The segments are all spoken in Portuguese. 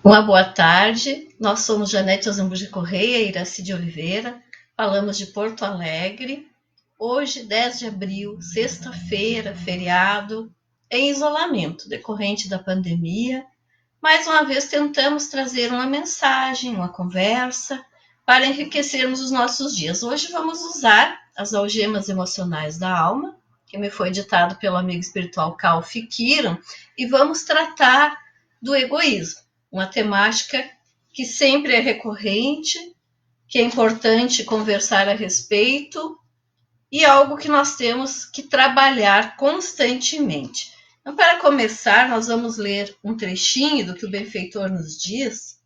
Uma boa tarde, nós somos Janete Azambuja Correia e Iraci de Oliveira, falamos de Porto Alegre. Hoje, 10 de abril, sexta-feira, feriado, em isolamento decorrente da pandemia. Mais uma vez tentamos trazer uma mensagem, uma conversa, para enriquecermos os nossos dias. Hoje vamos usar as algemas emocionais da alma, que me foi ditado pelo amigo espiritual Cal Fikiran, e vamos tratar do egoísmo, uma temática que sempre é recorrente, que é importante conversar a respeito e algo que nós temos que trabalhar constantemente. Então, para começar, nós vamos ler um trechinho do que o benfeitor nos diz,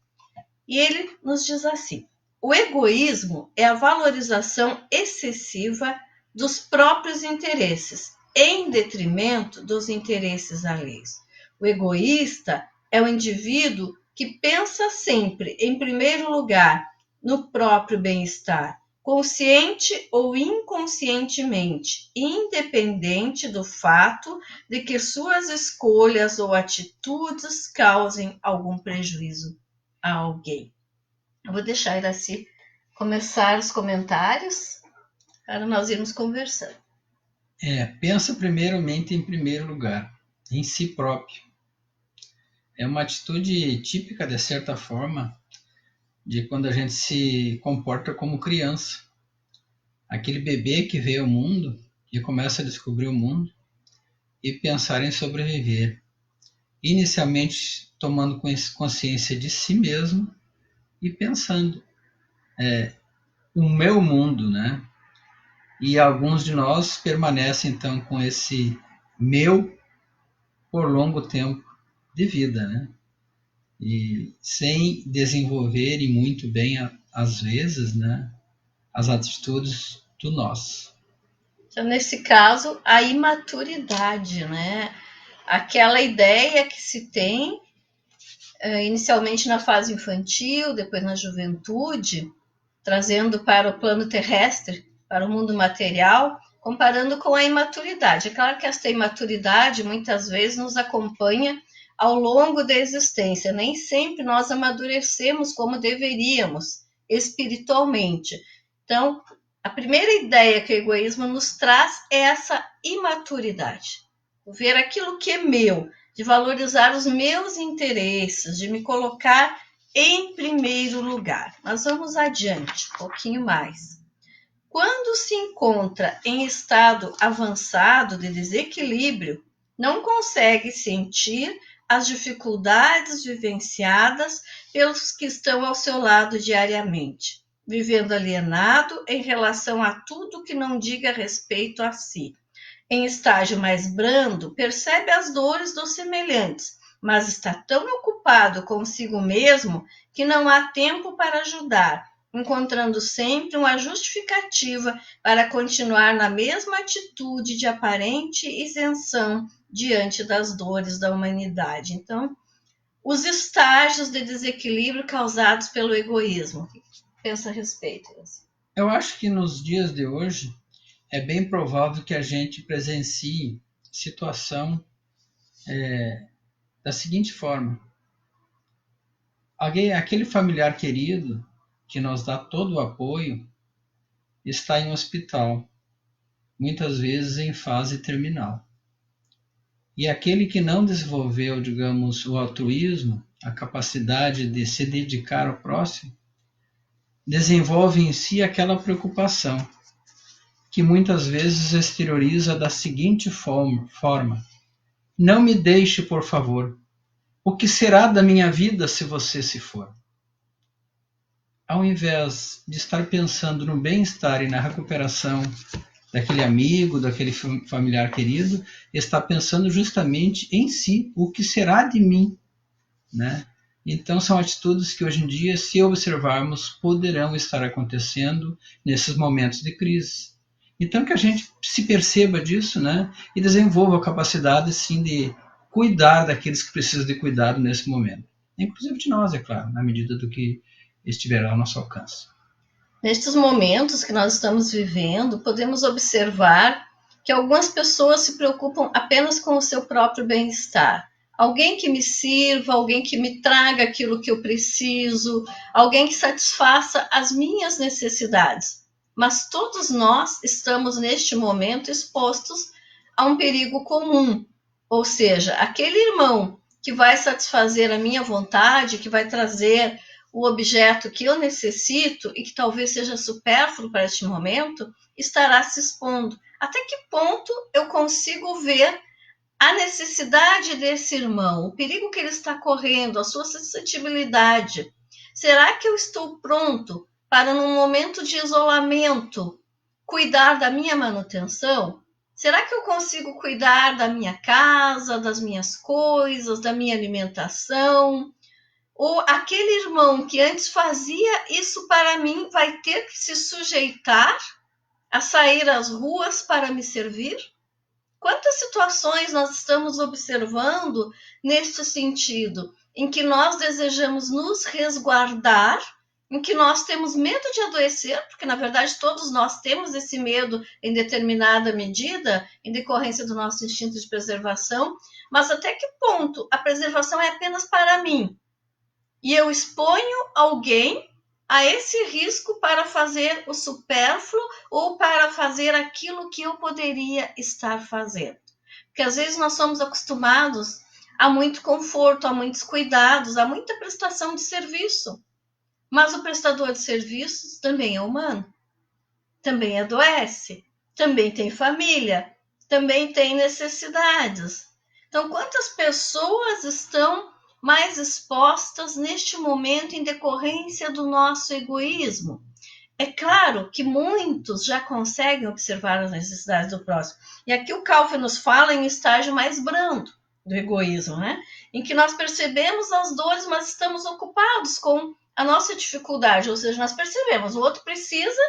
e ele nos diz assim: o egoísmo é a valorização excessiva dos próprios interesses, em detrimento dos interesses alheios. O egoísta é o indivíduo que pensa sempre, em primeiro lugar, no próprio bem-estar, consciente ou inconscientemente, independente do fato de que suas escolhas ou atitudes causem algum prejuízo a alguém. Eu vou deixar a Iraci começar os comentários para nós irmos conversando. Pensa primeiramente em primeiro lugar, em si próprio. É uma atitude típica, de certa forma, de quando a gente se comporta como criança. Aquele bebê que vê o mundo e começa a descobrir o mundo e pensar em sobreviver. Inicialmente tomando consciência de si mesmo e pensando, o meu mundo, né? E alguns de nós permanecem então com esse meu por longo tempo de vida, né? E sem desenvolverem muito bem, às vezes, né, as atitudes do nós. Então, nesse caso, a imaturidade, né? Aquela ideia que se tem inicialmente na fase infantil, depois na juventude, trazendo para o plano terrestre, para o mundo material, comparando com a imaturidade. É claro que esta imaturidade muitas vezes nos acompanha ao longo da existência. Nem sempre nós amadurecemos como deveríamos, espiritualmente. Então, a primeira ideia que o egoísmo nos traz é essa imaturidade. Ver aquilo que é meu, de valorizar os meus interesses, de me colocar em primeiro lugar. Mas vamos adiante, um pouquinho mais. Quando se encontra em estado avançado de desequilíbrio, não consegue sentir as dificuldades vivenciadas pelos que estão ao seu lado diariamente, vivendo alienado em relação a tudo que não diga respeito a si. Em estágio mais brando, percebe as dores dos semelhantes, mas está tão ocupado consigo mesmo que não há tempo para ajudar, encontrando sempre uma justificativa para continuar na mesma atitude de aparente isenção diante das dores da humanidade. Então, os estágios de desequilíbrio causados pelo egoísmo. Pensa a respeito. Eu acho que nos dias de hoje é bem provável que a gente presencie situação da seguinte forma: aquele familiar querido que nos dá todo o apoio está em um hospital, muitas vezes em fase terminal. E aquele que não desenvolveu, digamos, o altruísmo, a capacidade de se dedicar ao próximo, desenvolve em si aquela preocupação, que muitas vezes exterioriza da seguinte forma: não me deixe, por favor. O que será da minha vida se você se for? Ao invés de estar pensando no bem-estar e na recuperação daquele amigo, daquele familiar querido, está pensando justamente em si, o que será de mim, né? Então são atitudes que hoje em dia, se observarmos, poderão estar acontecendo nesses momentos de crise. Então que a gente se perceba disso, né? E desenvolva a capacidade, sim, de cuidar daqueles que precisam de cuidado nesse momento. Inclusive de nós, é claro, na medida do que estiver ao nosso alcance. Nestes momentos que nós estamos vivendo, podemos observar que algumas pessoas se preocupam apenas com o seu próprio bem-estar. alguém que me sirva, alguém que me traga aquilo que eu preciso, alguém que satisfaça as minhas necessidades. Mas todos nós estamos neste momento expostos a um perigo comum, ou seja, aquele irmão que vai satisfazer a minha vontade, que vai trazer o objeto que eu necessito e que talvez seja supérfluo para este momento, estará se expondo. Até que ponto eu consigo ver a necessidade desse irmão, o perigo que ele está correndo, a sua suscetibilidade? Será que eu estou pronto para, num momento de isolamento, cuidar da minha manutenção? Será que eu consigo cuidar da minha casa, das minhas coisas, da minha alimentação? Ou aquele irmão que antes fazia isso para mim vai ter que se sujeitar a sair às ruas para me servir? Quantas situações nós estamos observando neste sentido, em que nós desejamos nos resguardar, em que nós temos medo de adoecer, porque na verdade todos nós temos esse medo em determinada medida, em decorrência do nosso instinto de preservação, mas até que ponto a preservação é apenas para mim? E eu exponho alguém a esse risco para fazer o supérfluo ou para fazer aquilo que eu poderia estar fazendo. Porque às vezes nós somos acostumados a muito conforto, a muitos cuidados, a muita prestação de serviço. Mas o prestador de serviços também é humano, também adoece, também tem família, também tem necessidades. Então, quantas pessoas estão mais expostas neste momento em decorrência do nosso egoísmo? É claro que muitos já conseguem observar as necessidades do próximo. E aqui o Calvin nos fala em estágio mais brando do egoísmo, né? Em que nós percebemos as dores, mas estamos ocupados com a nossa dificuldade. Ou seja, nós percebemos, o outro precisa,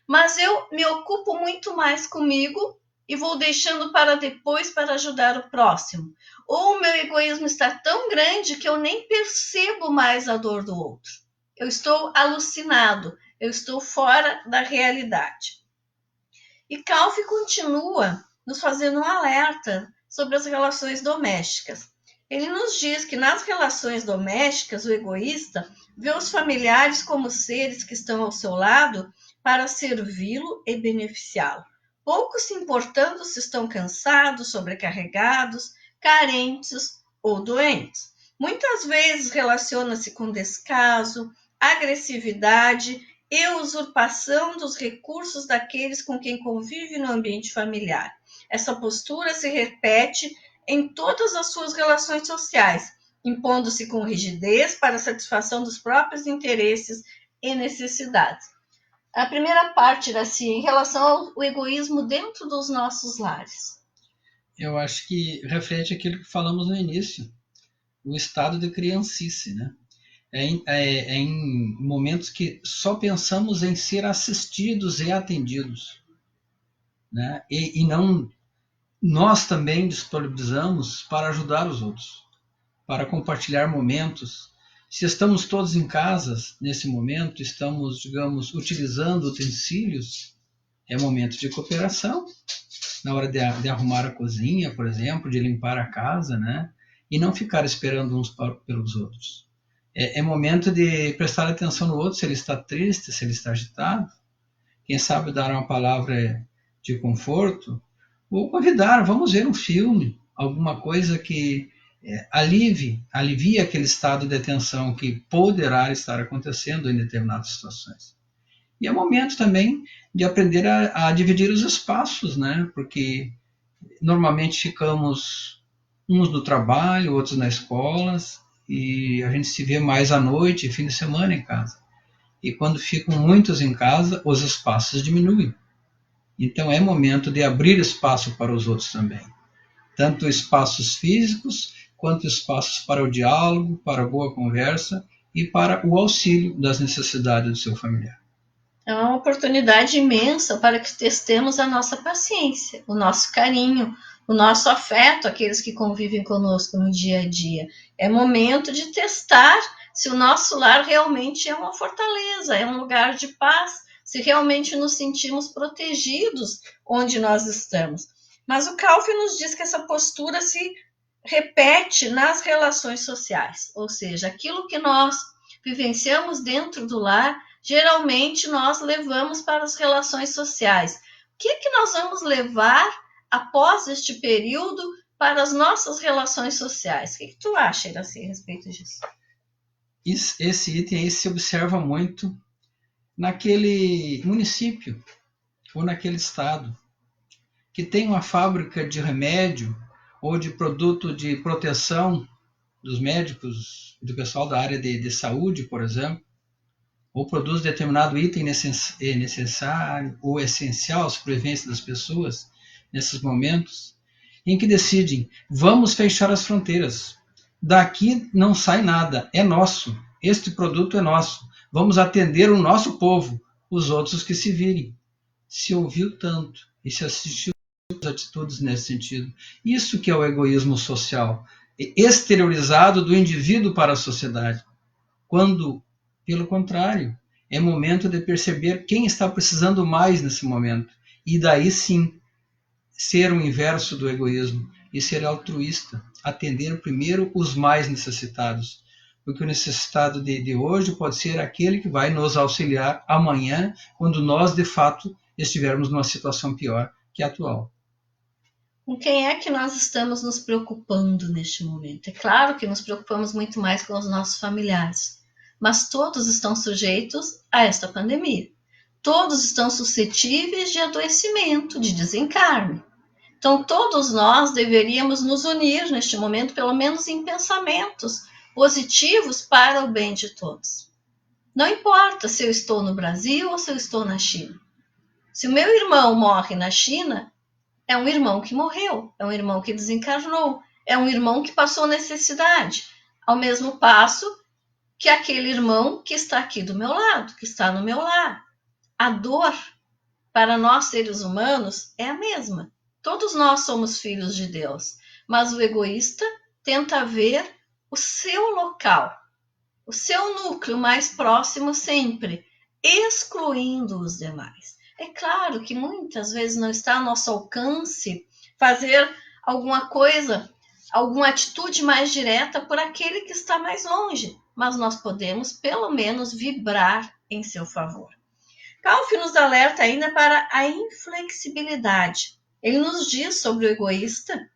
mas eu me ocupo muito mais comigo e vou deixando para depois para ajudar o próximo. Ou o meu egoísmo está tão grande que eu nem percebo mais a dor do outro. Eu estou alucinado, eu estou fora da realidade. E Calvi continua nos fazendo um alerta sobre as relações domésticas. Ele nos diz que nas relações domésticas, o egoísta vê os familiares como seres que estão ao seu lado para servi-lo e beneficiá-lo, pouco se importando se estão cansados, sobrecarregados, carentes ou doentes. Muitas vezes relaciona-se com descaso, agressividade e usurpação dos recursos daqueles com quem convive no ambiente familiar. Essa postura se repete em todas as suas relações sociais, impondo-se com rigidez para a satisfação dos próprios interesses e necessidades. A primeira parte era assim, em relação ao egoísmo dentro dos nossos lares. Eu acho que reflete aquilo que falamos no início, o estado de criancice, né? É em momentos que só pensamos em ser assistidos e atendidos, né? E não, nós também disponibilizamos para ajudar os outros, para compartilhar momentos. Se estamos todos em casa nesse momento, estamos, digamos, utilizando utensílios, é momento de cooperação, na hora de arrumar a cozinha, por exemplo, de limpar a casa, né? E não ficar esperando uns pelos outros. É momento de prestar atenção no outro, se ele está triste, se ele está agitado. Quem sabe dar uma palavra de conforto, ou convidar, vamos ver um filme, alguma coisa que alivie aquele estado de tensão que poderá estar acontecendo em determinadas situações. E é momento também de aprender a dividir os espaços, né? Porque normalmente ficamos uns no trabalho, outros na escola, e a gente se vê mais à noite, fim de semana em casa. E quando ficam muitos em casa, os espaços diminuem. Então é momento de abrir espaço para os outros também. Tanto espaços físicos, quanto espaços para o diálogo, para a boa conversa e para o auxílio das necessidades do seu familiar. É uma oportunidade imensa para que testemos a nossa paciência, o nosso carinho, o nosso afeto, aqueles que convivem conosco no dia a dia. É momento de testar se o nosso lar realmente é uma fortaleza, é um lugar de paz, se realmente nos sentimos protegidos onde nós estamos. Mas o Calvin nos diz que essa postura se repete nas relações sociais, ou seja, aquilo que nós vivenciamos dentro do lar, geralmente nós levamos para as relações sociais. O que nós vamos levar após este período para as nossas relações sociais? O que tu acha, Iraci, a respeito disso? Esse item aí se observa muito naquele município ou naquele estado que tem uma fábrica de remédio ou de produto de proteção dos médicos e do pessoal da área de saúde, por exemplo, ou produz determinado item necessário ou essencial à sobrevivência das pessoas nesses momentos, em que decidem, vamos fechar as fronteiras. Daqui não sai nada, é nosso. Este produto é nosso. Vamos atender o nosso povo, os outros que se virem. Se ouviu tanto e se assistiu às atitudes nesse sentido. Isso que é o egoísmo social, exteriorizado do indivíduo para a sociedade. Quando, pelo contrário, é momento de perceber quem está precisando mais nesse momento. E daí sim, ser o inverso do egoísmo e ser altruísta, atender primeiro os mais necessitados. Porque o necessitado de hoje pode ser aquele que vai nos auxiliar amanhã, quando nós, de fato, estivermos numa situação pior que a atual. Com quem é que nós estamos nos preocupando neste momento? É claro que nos preocupamos muito mais com os nossos familiares, mas todos estão sujeitos a esta pandemia. Todos estão suscetíveis de adoecimento, de desencarne. Então, todos nós deveríamos nos unir neste momento, pelo menos em pensamentos positivos para o bem de todos. Não importa se eu estou no Brasil ou se eu estou na China. Se o meu irmão morre na China, é um irmão que morreu, é um irmão que desencarnou, é um irmão que passou necessidade, ao mesmo passo que aquele irmão que está aqui do meu lado, que está no meu lar. A dor, para nós seres humanos, é a mesma. Todos nós somos filhos de Deus, mas o egoísta tenta ver o seu local, o seu núcleo mais próximo sempre, excluindo os demais. É claro que muitas vezes não está ao nosso alcance fazer alguma coisa, alguma atitude mais direta por aquele que está mais longe, mas nós podemos pelo menos vibrar em seu favor. Calf nos alerta ainda para a inflexibilidade. Ele nos diz sobre o egoísta: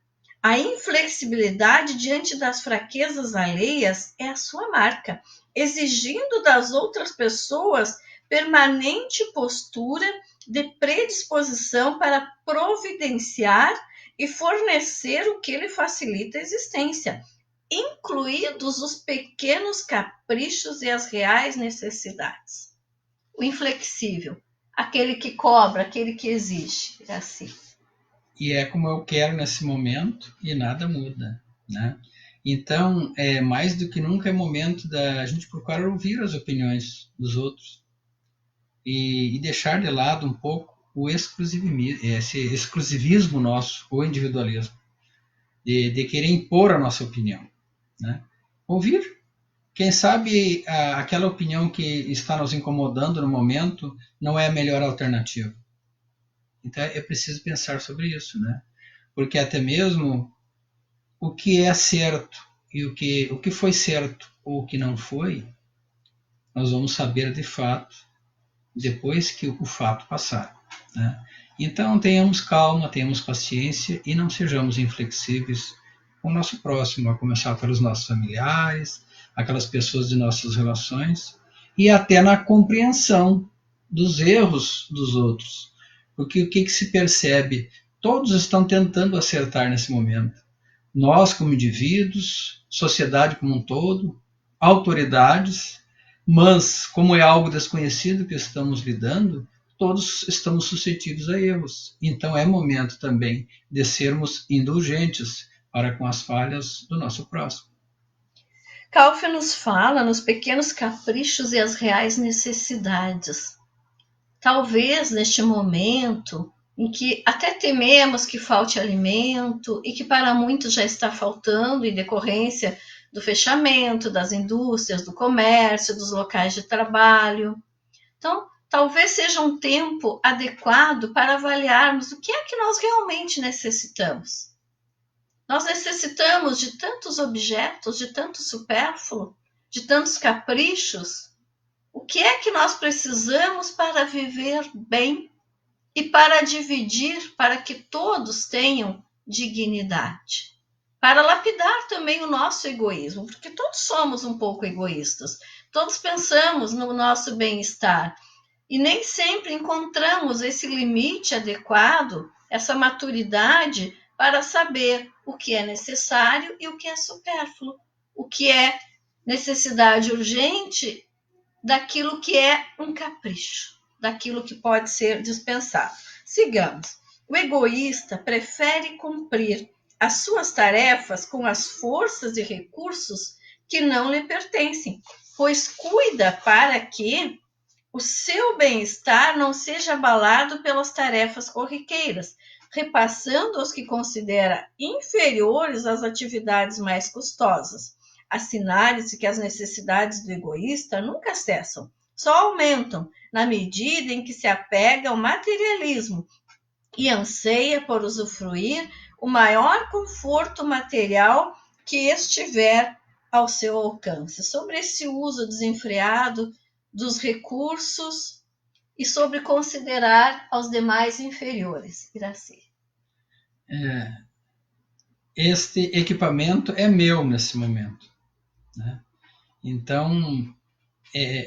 a inflexibilidade diante das fraquezas alheias é a sua marca, exigindo das outras pessoas permanente postura de predisposição para providenciar e fornecer o que lhe facilita a existência, incluídos os pequenos caprichos e as reais necessidades. O inflexível, aquele que cobra, aquele que exige, é assim. E é como eu quero nesse momento e nada muda, né? Então, mais do que nunca é momento da gente procurar ouvir as opiniões dos outros e deixar de lado um pouco esse exclusivismo nosso, o individualismo, de querer impor a nossa opinião, né? Ouvir, quem sabe aquela opinião que está nos incomodando no momento não é a melhor alternativa. Então é preciso pensar sobre isso, né? Porque até mesmo o que é certo e o que foi certo ou o que não foi, nós vamos saber de fato depois que o fato passar, né? Então tenhamos calma, tenhamos paciência e não sejamos inflexíveis com o nosso próximo, a começar pelos nossos familiares, aquelas pessoas de nossas relações e até na compreensão dos erros dos outros. Porque o que se percebe? Todos estão tentando acertar nesse momento. Nós como indivíduos, sociedade como um todo, autoridades, mas como é algo desconhecido que estamos lidando, todos estamos suscetíveis a erros. Então é momento também de sermos indulgentes para com as falhas do nosso próximo. Calf nos fala nos pequenos caprichos e as reais necessidades. Talvez neste momento em que até tememos que falte alimento e que para muitos já está faltando em decorrência do fechamento das indústrias, do comércio, dos locais de trabalho. Então, talvez seja um tempo adequado para avaliarmos o que é que nós realmente necessitamos. Nós necessitamos de tantos objetos, de tanto supérfluo, de tantos caprichos. O que é que nós precisamos para viver bem e para dividir, para que todos tenham dignidade? Para lapidar também o nosso egoísmo, porque todos somos um pouco egoístas, todos pensamos no nosso bem-estar e nem sempre encontramos esse limite adequado, essa maturidade para saber o que é necessário e o que é supérfluo, o que é necessidade urgente daquilo que é um capricho, daquilo que pode ser dispensado. Sigamos. O egoísta prefere cumprir as suas tarefas com as forças e recursos que não lhe pertencem, pois cuida para que o seu bem-estar não seja abalado pelas tarefas corriqueiras, repassando os que considera inferiores às atividades mais custosas. Assinale-se que as necessidades do egoísta nunca cessam, só aumentam na medida em que se apega ao materialismo e anseia por usufruir o maior conforto material que estiver ao seu alcance. Sobre esse uso desenfreado dos recursos e sobre considerar aos demais inferiores. Iraci. Este equipamento é meu nesse momento, né? Então,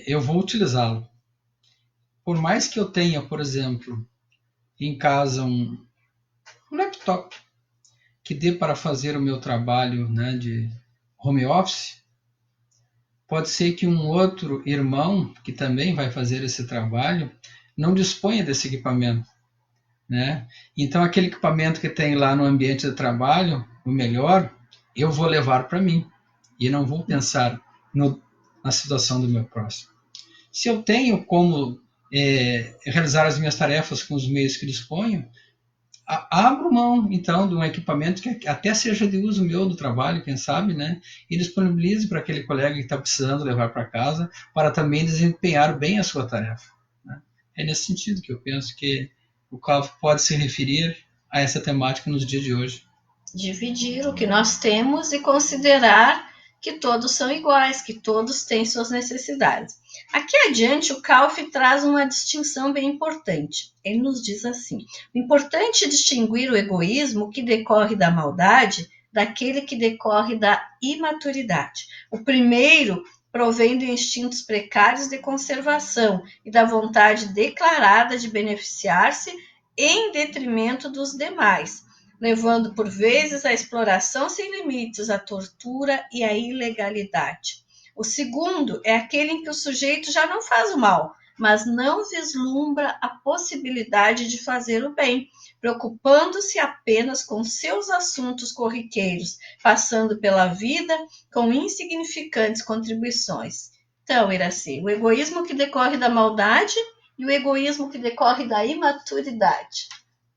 eu vou utilizá-lo. Por mais que eu tenha, por exemplo, em casa um laptop que dê para fazer o meu trabalho, né, de home office, pode ser que um outro irmão que também vai fazer esse trabalho não disponha desse equipamento, né? Então, aquele equipamento que tem lá no ambiente de trabalho, o melhor, eu vou levar para mim e não vou pensar na situação do meu próximo. Se eu tenho como realizar as minhas tarefas com os meios que disponho, abro mão, então, de um equipamento que até seja de uso meu do trabalho, quem sabe, né? E disponibilize para aquele colega que está precisando levar para casa, para também desempenhar bem a sua tarefa, né? É nesse sentido que eu penso que o Calvo pode se referir a essa temática nos dias de hoje. Dividir o que nós temos e considerar que todos são iguais, que todos têm suas necessidades. Aqui adiante, o Calf traz uma distinção bem importante. Ele nos diz assim: o importante é distinguir o egoísmo que decorre da maldade daquele que decorre da imaturidade. O primeiro provém de instintos precários de conservação e da vontade declarada de beneficiar-se em detrimento dos demais, levando por vezes à exploração sem limites, à tortura e à ilegalidade. O segundo é aquele em que o sujeito já não faz o mal, mas não vislumbra a possibilidade de fazer o bem, preocupando-se apenas com seus assuntos corriqueiros, passando pela vida com insignificantes contribuições. Então, Iraci, o egoísmo que decorre da maldade e o egoísmo que decorre da imaturidade.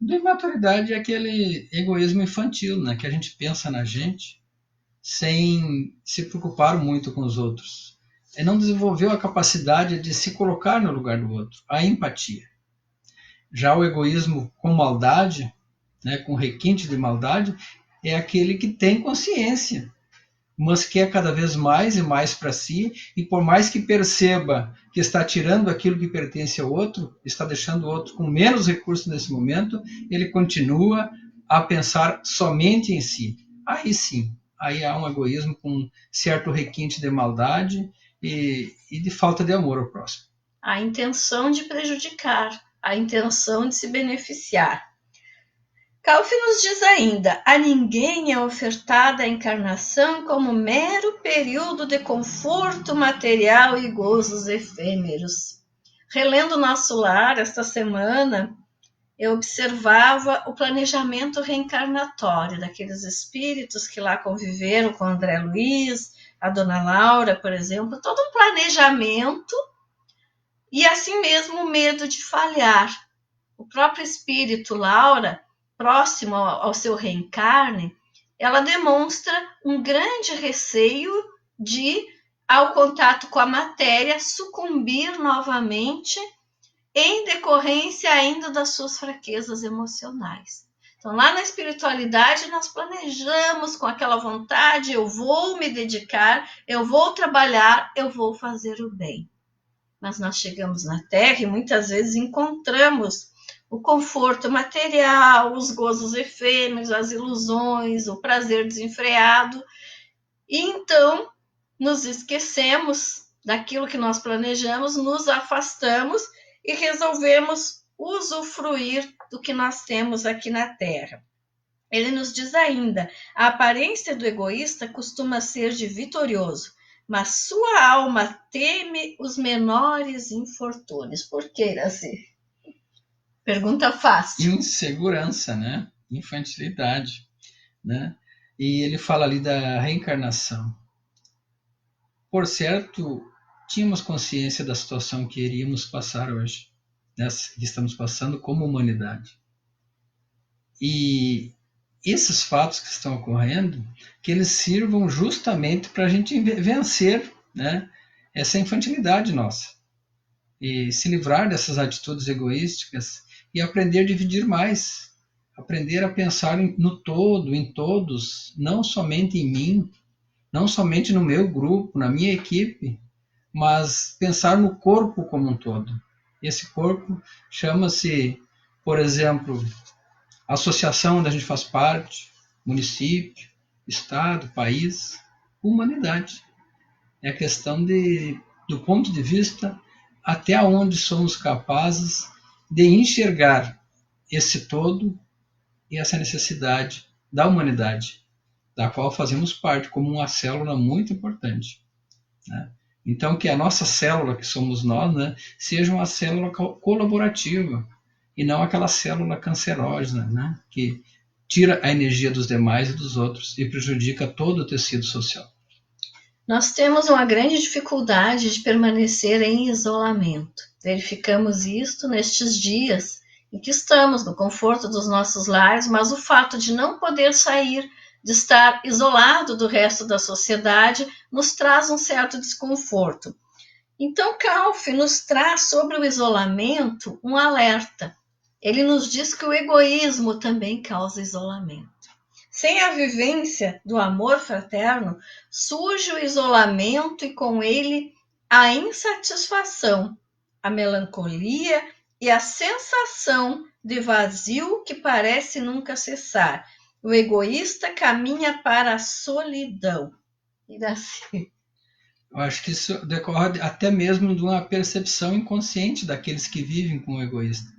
Da imaturidade é aquele egoísmo infantil, né? Que a gente pensa na gente sem se preocupar muito com os outros. Não desenvolveu a capacidade de se colocar no lugar do outro, a empatia. Já o egoísmo com maldade, né, com requinte de maldade, é aquele que tem consciência, mas quer cada vez mais e mais para si, e por mais que perceba que está tirando aquilo que pertence ao outro, está deixando o outro com menos recursos nesse momento, ele continua a pensar somente em si. Aí sim, aí há um egoísmo com certo requinte de maldade e de falta de amor ao próximo. A intenção de prejudicar, a intenção de se beneficiar. Calf nos diz ainda: a ninguém é ofertada a encarnação como mero período de conforto material e gozos efêmeros. Relendo Nosso Lar esta semana, eu observava o planejamento reencarnatório daqueles espíritos que lá conviveram com André Luiz, a Dona Laura, por exemplo, todo um planejamento e assim mesmo o medo de falhar. O próprio espírito Laura, próximo ao seu reencarne, ela demonstra um grande receio de, ao contato com a matéria, sucumbir novamente em decorrência ainda das suas fraquezas emocionais. Então, lá na espiritualidade, nós planejamos com aquela vontade, eu vou me dedicar, eu vou trabalhar, eu vou fazer o bem. Mas nós chegamos na Terra e muitas vezes encontramos o conforto material, os gozos efêmeros, as ilusões, o prazer desenfreado. E então nos esquecemos daquilo que nós planejamos, nos afastamos e resolvemos usufruir do que nós temos aqui na Terra. Ele nos diz ainda: a aparência do egoísta costuma ser de vitorioso, mas sua alma teme os menores infortúnios. Por que, Iraci? Pergunta fácil. Insegurança, né? Infantilidade, né? E ele fala ali da reencarnação. Por certo, tínhamos consciência da situação que iríamos passar hoje, que estamos passando como humanidade. E esses fatos que estão ocorrendo, que eles sirvam justamente para a gente vencer, né, essa infantilidade nossa. E se livrar dessas atitudes egoísticas e aprender a dividir mais. Aprender a pensar no todo, em todos, não somente em mim, não somente no meu grupo, na minha equipe, mas pensar no corpo como um todo. Esse corpo chama-se, por exemplo, a associação onde a gente faz parte, município, estado, país, humanidade. É a questão do ponto de vista até onde somos capazes de enxergar esse todo e essa necessidade da humanidade, da qual fazemos parte como uma célula muito importante, né? Então, que a nossa célula, que somos nós, né, seja uma célula colaborativa e não aquela célula cancerógena, né, que tira a energia dos demais e dos outros e prejudica todo o tecido social. Nós temos uma grande dificuldade de permanecer em isolamento. Verificamos isto nestes dias em que estamos no conforto dos nossos lares, mas o fato de não poder sair, de estar isolado do resto da sociedade, nos traz um certo desconforto. Então, Kalff nos traz sobre o isolamento um alerta. Ele nos diz que o egoísmo também causa isolamento. Sem a vivência do amor fraterno, surge o isolamento e com ele a insatisfação, a melancolia e a sensação de vazio que parece nunca cessar. O egoísta caminha para a solidão. Iraci. Eu acho que isso decorre até mesmo de uma percepção inconsciente daqueles que vivem com o egoísta,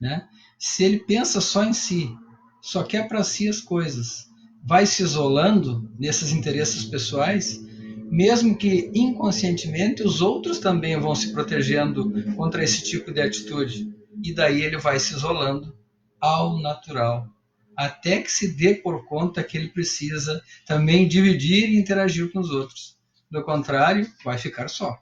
né? Se ele pensa só em si, só quer para si as coisas, vai se isolando nesses interesses pessoais, mesmo que inconscientemente os outros também vão se protegendo contra esse tipo de atitude, e daí ele vai se isolando ao natural, até que se dê por conta que ele precisa também dividir e interagir com os outros. Do contrário, vai ficar só.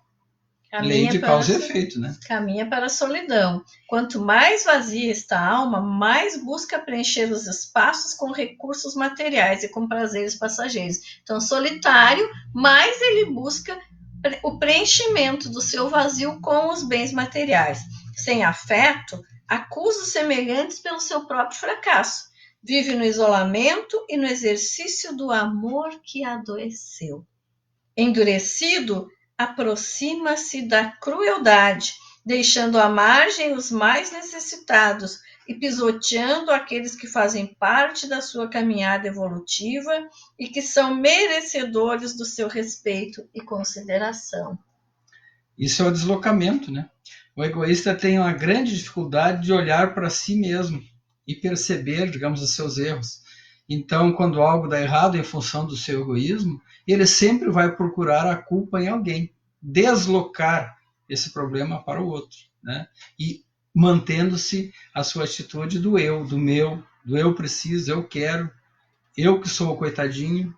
Lei de causa e efeito, né? Caminha para a solidão. Quanto mais vazia está a alma, mais busca preencher os espaços com recursos materiais e com prazeres passageiros. Então, solitário, mais ele busca o preenchimento do seu vazio com os bens materiais. Sem afeto, acusa os semelhantes pelo seu próprio fracasso. Vive no isolamento e no exercício do amor que adoeceu. Endurecido, aproxima-se da crueldade, deixando à margem os mais necessitados e pisoteando aqueles que fazem parte da sua caminhada evolutiva e que são merecedores do seu respeito e consideração. Isso é o deslocamento, né? O egoísta tem uma grande dificuldade de olhar para si mesmo e perceber, digamos, os seus erros. Então, quando algo dá errado em função do seu egoísmo, ele sempre vai procurar a culpa em alguém, deslocar esse problema para o outro, né? E mantendo-se a sua atitude do eu, do meu, do eu preciso, eu quero, eu que sou o coitadinho,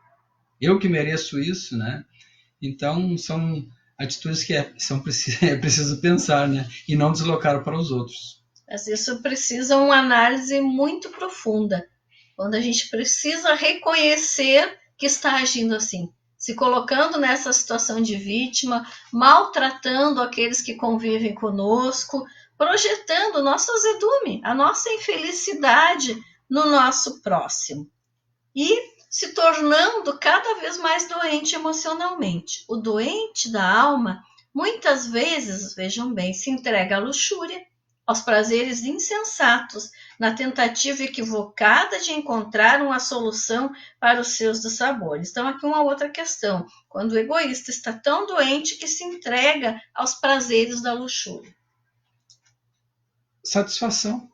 eu que mereço isso, né? Então, são atitudes que é preciso pensar, né? E não deslocar para os outros. Mas isso precisa uma análise muito profunda, quando a gente precisa reconhecer que está agindo assim, se colocando nessa situação de vítima, maltratando aqueles que convivem conosco, projetando o nosso azedume, a nossa infelicidade no nosso próximo e se tornando cada vez mais doente emocionalmente. O doente da alma, muitas vezes, vejam bem, se entrega à luxúria, aos prazeres insensatos, na tentativa equivocada de encontrar uma solução para os seus dissabores. Então, aqui uma outra questão. Quando o egoísta está tão doente que se entrega aos prazeres da luxúria. Satisfação.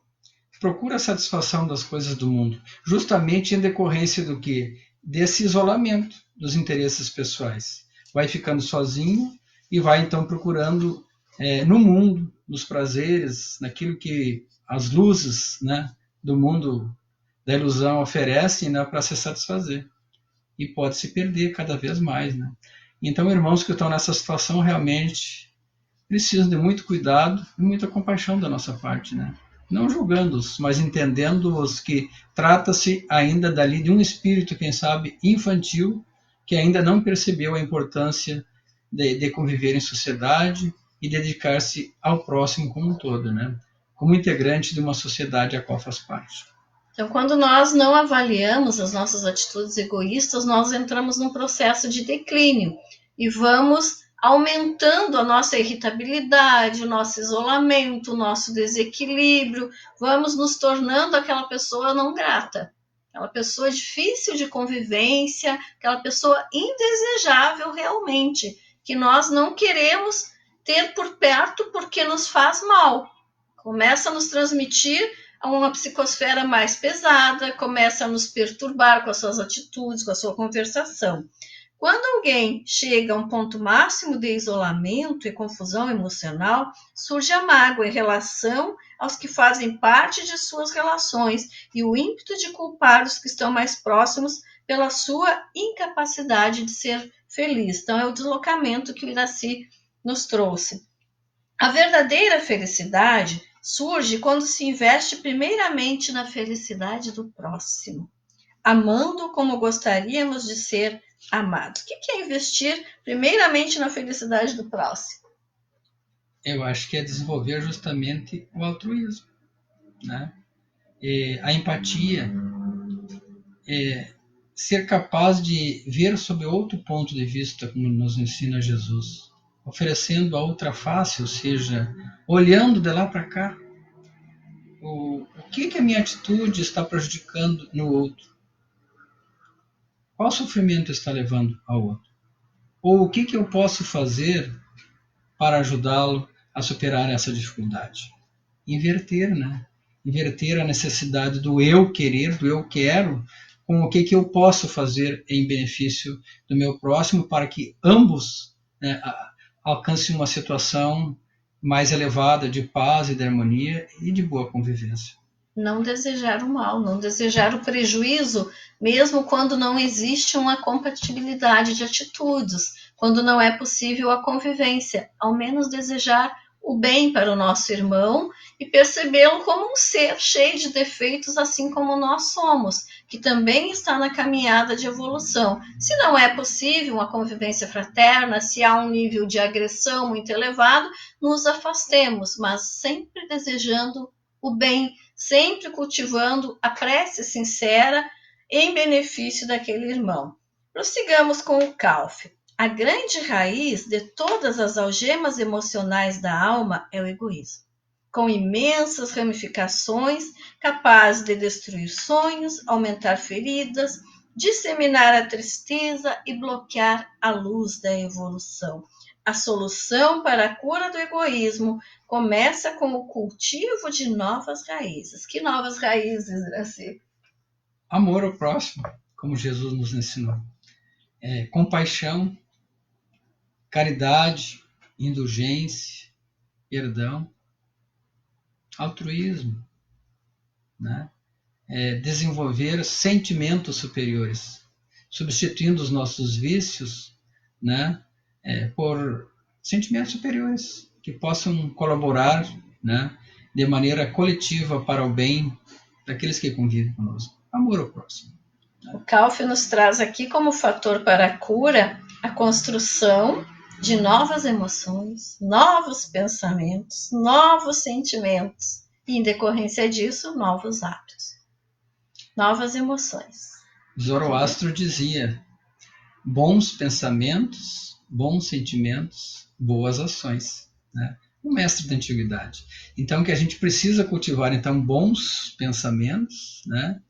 Procura a satisfação das coisas do mundo, justamente em decorrência do quê? Desse isolamento dos interesses pessoais. Vai ficando sozinho e vai então procurando no mundo, nos prazeres, naquilo que as luzes, né, do mundo da ilusão oferecem, né, para se satisfazer. E pode se perder cada vez mais, né? Então, irmãos que estão nessa situação realmente precisam de muito cuidado e muita compaixão da nossa parte, né? Não julgando-os, mas entendendo-os que trata-se ainda dali de um espírito, quem sabe, infantil, que ainda não percebeu a importância de conviver em sociedade e dedicar-se ao próximo como um todo, né? Como integrante de uma sociedade a qual faz parte. Então, quando nós não avaliamos as nossas atitudes egoístas, nós entramos num processo de declínio e vamos aumentando a nossa irritabilidade, o nosso isolamento, o nosso desequilíbrio, vamos nos tornando aquela pessoa não grata, aquela pessoa difícil de convivência, aquela pessoa indesejável realmente, que nós não queremos ter por perto porque nos faz mal. Começa a nos transmitir a uma psicosfera mais pesada, começa a nos perturbar com as suas atitudes, com a sua conversação. Quando alguém chega a um ponto máximo de isolamento e confusão emocional, surge a mágoa em relação aos que fazem parte de suas relações e o ímpeto de culpar os que estão mais próximos pela sua incapacidade de ser feliz. Então, é o deslocamento que o Iraci nos trouxe. A verdadeira felicidade surge quando se investe primeiramente na felicidade do próximo, amando como gostaríamos de ser amados. O que é investir primeiramente na felicidade do próximo? Eu acho que é desenvolver justamente o altruísmo, né? A empatia, ser capaz de ver sob outro ponto de vista, como nos ensina Jesus, oferecendo a outra face, ou seja, olhando de lá para cá, o que a minha atitude está prejudicando no outro? Qual sofrimento está levando ao outro? Ou o que eu posso fazer para ajudá-lo a superar essa dificuldade? Inverter, né? Inverter a necessidade do eu querer, do eu quero, com o que eu posso fazer em benefício do meu próximo para que ambos, né, alcancem uma situação mais elevada de paz e de harmonia e de boa convivência. Não desejar o mal, não desejar o prejuízo, mesmo quando não existe uma compatibilidade de atitudes, quando não é possível a convivência, ao menos desejar o bem para o nosso irmão e percebê-lo como um ser cheio de defeitos, assim como nós somos, que também está na caminhada de evolução. Se não é possível uma convivência fraterna, se há um nível de agressão muito elevado, nos afastemos, mas sempre desejando o bem, sempre cultivando a prece sincera em benefício daquele irmão. Prossigamos com o Calf. A grande raiz de todas as algemas emocionais da alma é o egoísmo, com imensas ramificações, capaz de destruir sonhos, aumentar feridas, disseminar a tristeza e bloquear a luz da evolução. A solução para a cura do egoísmo começa com o cultivo de novas raízes. Que novas raízes, Iraci? Amor ao próximo, como Jesus nos ensinou. Compaixão, caridade, indulgência, perdão, altruísmo, né? Desenvolver sentimentos superiores, substituindo os nossos vícios, né, por sentimentos superiores que possam colaborar, né, de maneira coletiva para o bem daqueles que convivem conosco. Amor ao próximo. O Calf nos traz aqui como fator para a cura a construção de novas emoções, novos pensamentos, novos sentimentos e, em decorrência disso, novos hábitos. novas emoções. Zoroastro dizia: bons pensamentos, bons sentimentos, boas ações, né? O mestre da antiguidade. Então, que a gente precisa cultivar, então, bons pensamentos, né?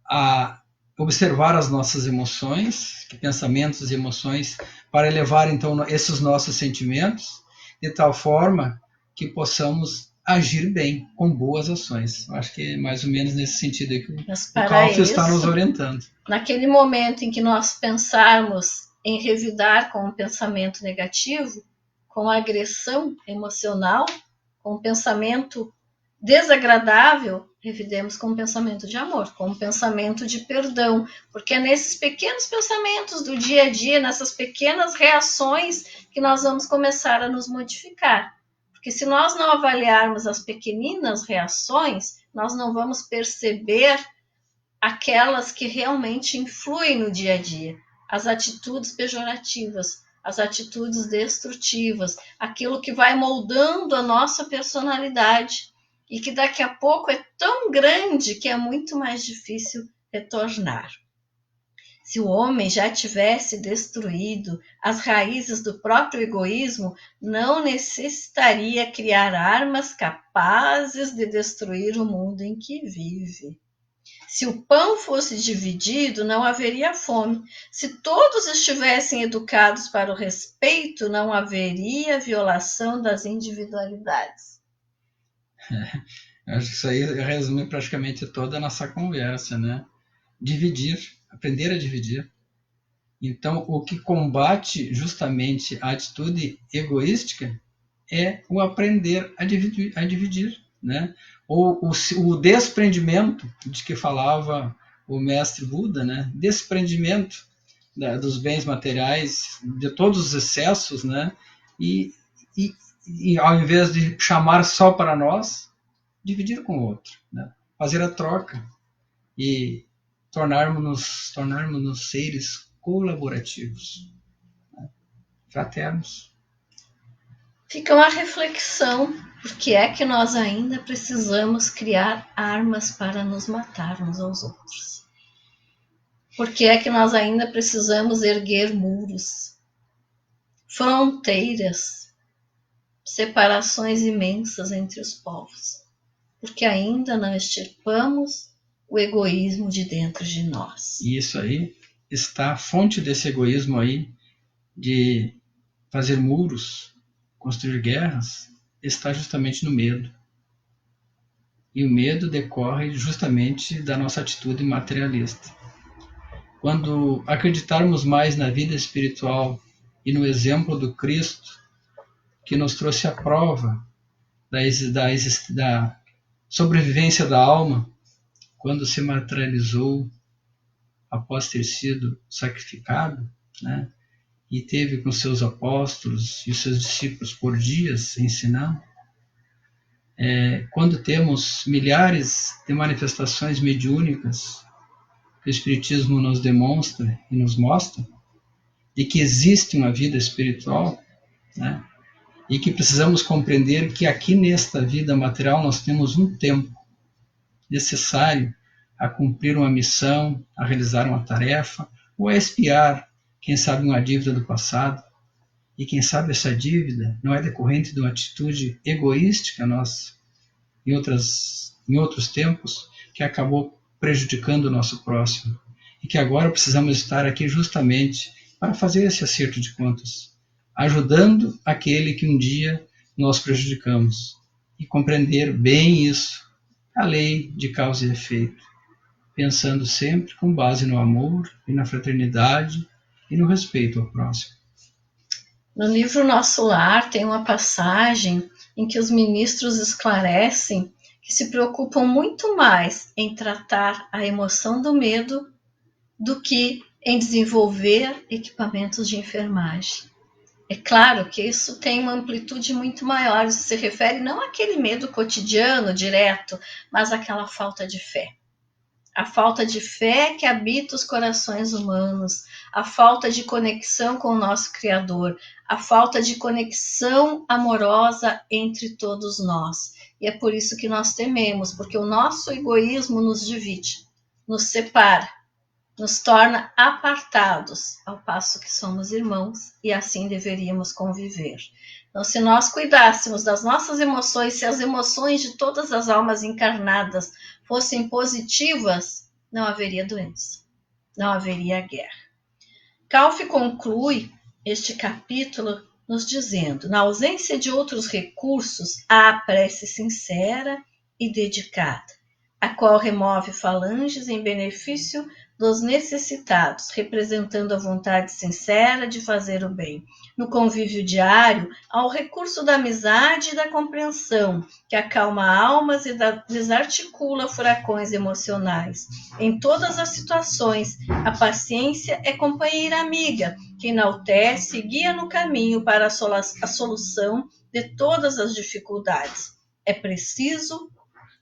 A observar as nossas emoções, que pensamentos e emoções, para elevar, então, esses nossos sentimentos, de tal forma que possamos agir bem, com boas ações. Eu acho que é mais ou menos nesse sentido aí que o Kaufmann está nos orientando. Naquele momento em que nós pensarmos em revidar com um pensamento negativo, com agressão emocional, com um pensamento desagradável, revidemos com um pensamento de amor, com um pensamento de perdão, porque é nesses pequenos pensamentos do dia a dia, nessas pequenas reações, que nós vamos começar a nos modificar. Porque se nós não avaliarmos as pequeninas reações, nós não vamos perceber aquelas que realmente influem no dia a dia, as atitudes pejorativas, as atitudes destrutivas, aquilo que vai moldando a nossa personalidade e que daqui a pouco é tão grande que é muito mais difícil retornar. Se o homem já tivesse destruído as raízes do próprio egoísmo, não necessitaria criar armas capazes de destruir o mundo em que vive. Se o pão fosse dividido, não haveria fome. Se todos estivessem educados para o respeito, não haveria violação das individualidades. Acho que isso aí resume praticamente toda a nossa conversa, né? Dividir, aprender a dividir. Então, o que combate justamente a atitude egoística é o aprender a dividir, né? O desprendimento de que falava o mestre Buda, né? Desprendimento dos bens materiais, de todos os excessos, né? E ao invés de chamar só para nós, dividir com o outro, né? Fazer a troca e tornarmos-nos seres colaborativos, né? Fraternos. Fica uma reflexão, por que é que nós ainda precisamos criar armas para nos matar uns aos outros? Por que é que nós ainda precisamos erguer muros, fronteiras, separações imensas entre os povos? Porque ainda não extirpamos o egoísmo de dentro de nós. E isso aí está a fonte desse egoísmo aí, de fazer muros, construir guerras, está justamente no medo. E o medo decorre justamente da nossa atitude materialista. Quando acreditarmos mais na vida espiritual e no exemplo do Cristo, que nos trouxe a prova da sobrevivência da alma, quando se materializou após ter sido sacrificado, né? E teve com seus apóstolos e seus discípulos por dias ensinando. Quando temos milhares de manifestações mediúnicas que o Espiritismo nos demonstra e nos mostra, de que existe uma vida espiritual, né? E que precisamos compreender que aqui nesta vida material nós temos um tempo necessário a cumprir uma missão, a realizar uma tarefa, ou a expiar, quem sabe, uma dívida do passado. E quem sabe essa dívida não é decorrente de uma atitude egoística nossa, em outros tempos, que acabou prejudicando o nosso próximo. E que agora precisamos estar aqui justamente para fazer esse acerto de contas, ajudando aquele que um dia nós prejudicamos. E compreender bem isso, a lei de causa e efeito, pensando sempre com base no amor e na fraternidade e no respeito ao próximo. No livro Nosso Lar tem uma passagem em que os ministros esclarecem que se preocupam muito mais em tratar a emoção do medo do que em desenvolver equipamentos de enfermagem. É claro que isso tem uma amplitude muito maior, isso se refere não àquele medo cotidiano, direto, mas àquela falta de fé. A falta de fé que habita os corações humanos, a falta de conexão com o nosso Criador, a falta de conexão amorosa entre todos nós. E é por isso que nós tememos, porque o nosso egoísmo nos divide. nos separa, nos torna apartados, ao passo que somos irmãos e assim deveríamos conviver. Então, se nós cuidássemos das nossas emoções, se as emoções de todas as almas encarnadas fossem positivas, não haveria doença, não haveria guerra. Calfi conclui este capítulo nos dizendo: na ausência de outros recursos, há a prece sincera e dedicada, a qual remove falanges em benefício dos necessitados, representando a vontade sincera de fazer o bem. No convívio diário, há o recurso da amizade e da compreensão, que acalma almas e desarticula furacões emocionais. Em todas as situações, a paciência é companheira amiga, que enaltece e guia no caminho para a solução de todas as dificuldades. É preciso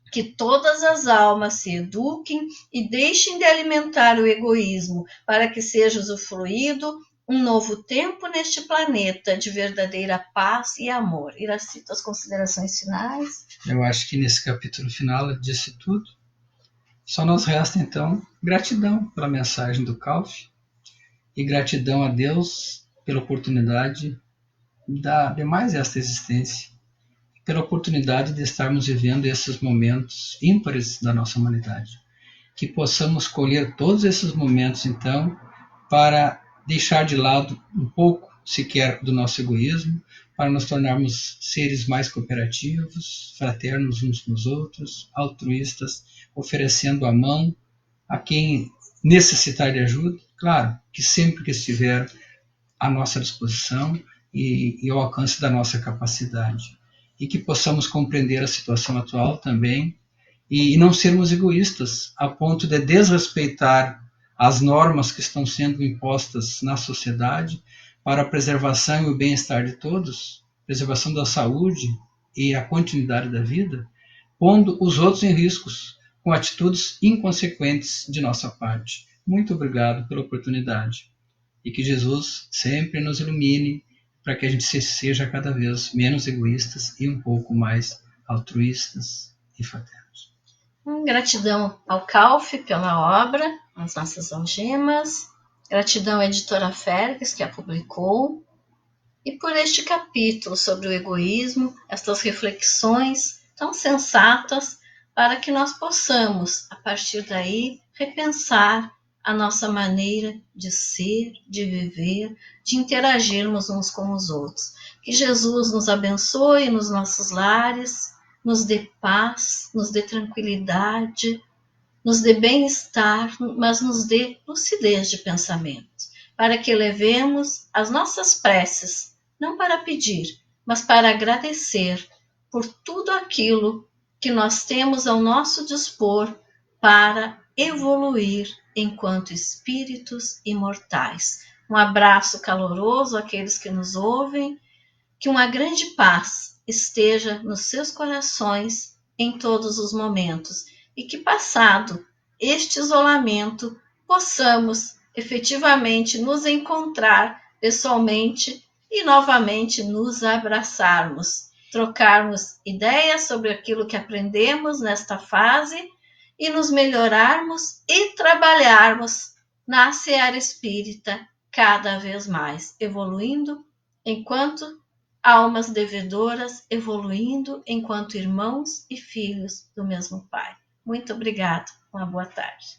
que todas as almas se eduquem e deixem de alimentar o egoísmo, para que seja usufruído um novo tempo neste planeta de verdadeira paz e amor. Iraci, as considerações finais? Eu acho que nesse capítulo final ela disse tudo. Só nos resta, então, gratidão pela mensagem do Calfi e gratidão a Deus pela oportunidade de mais esta existência, pela oportunidade de estarmos vivendo esses momentos ímpares da nossa humanidade. Que possamos colher todos esses momentos, então, para deixar de lado um pouco, sequer, do nosso egoísmo, para nos tornarmos seres mais cooperativos, fraternos uns com os outros, altruístas, oferecendo a mão a quem necessitar de ajuda, claro, que sempre que estiver à nossa disposição e ao alcance da nossa capacidade. E que possamos compreender a situação atual também e não sermos egoístas a ponto de desrespeitar as normas que estão sendo impostas na sociedade para a preservação e o bem-estar de todos, preservação da saúde e a continuidade da vida, pondo os outros em riscos com atitudes inconsequentes de nossa parte. Muito obrigado pela oportunidade e que Jesus sempre nos ilumine para que a gente seja cada vez menos egoístas e um pouco mais altruístas e fraternos. Gratidão ao Calfi pela obra, as nossas algemas. Gratidão à editora Félix, que a publicou. E por este capítulo sobre o egoísmo, estas reflexões tão sensatas, para que nós possamos, a partir daí, repensar a nossa maneira de ser, de viver, de interagirmos uns com os outros. Que Jesus nos abençoe nos nossos lares, nos dê paz, nos dê tranquilidade, nos dê bem-estar, mas nos dê lucidez de pensamento, para que levemos as nossas preces, não para pedir, mas para agradecer por tudo aquilo que nós temos ao nosso dispor para evoluir enquanto espíritos imortais. Um abraço caloroso àqueles que nos ouvem, que uma grande paz esteja nos seus corações em todos os momentos e que, passado este isolamento, possamos efetivamente nos encontrar pessoalmente e novamente nos abraçarmos, trocarmos ideias sobre aquilo que aprendemos nesta fase e nos melhorarmos e trabalharmos na seara espírita cada vez mais, evoluindo enquanto almas devedoras, evoluindo enquanto irmãos e filhos do mesmo Pai. Muito obrigado. Uma boa tarde.